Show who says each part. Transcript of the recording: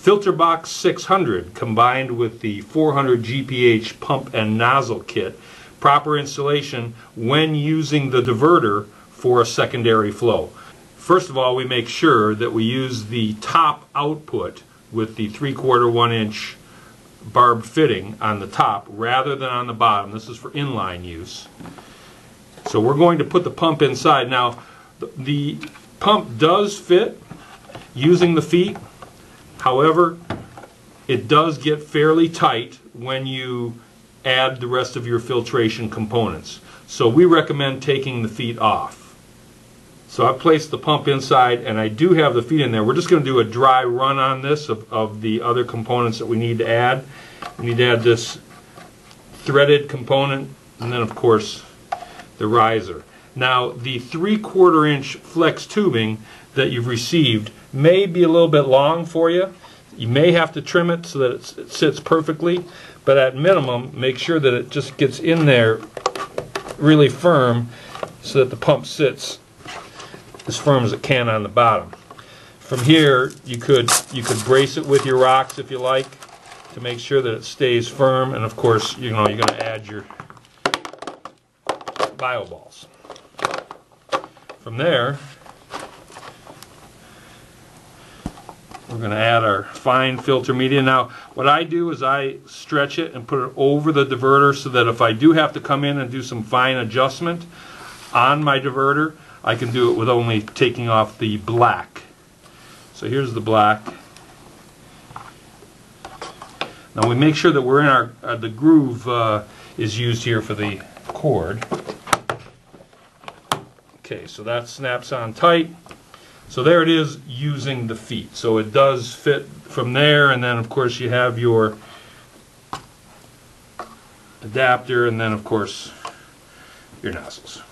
Speaker 1: Filter box 600 combined with the 400 GPH pump and nozzle kit. Proper installation when using the diverter for a secondary flow. First of all, we make sure that we use the top output with the 3/4 1 inch barbed fitting on the top rather than on the bottom. This is for inline use. So we're going to put the pump inside. Now the pump does fit using the feet. However, it does get fairly tight when you add the rest of your filtration components. So we recommend taking the feet off. So I've placed the pump inside and I do have the feet in there. We're just going to do a dry run on this of the other components that we need to add. We need to add this threaded component and then of course the riser. Now the 3/4 inch flex tubing that you've received may be a little bit long for you. You may have to trim it so that it sits perfectly, but at minimum make sure that it just gets in there really firm so that the pump sits as firm as it can on the bottom. From here you could brace it with your rocks if you like to make sure that it stays firm, and of course you're going to add your bio balls. From there we're going to add our fine filter media. Now what I do is I stretch it and put it over the diverter so that if I do have to come in and do some fine adjustment on my diverter, I can do it with only taking off the black. So here's the black. Now we make sure that we're in our the groove is used here for the cord. Okay, so that snaps on tight. So there it is using the feet. So it does fit from there, and then of course you have your adapter, and then of course your nozzles.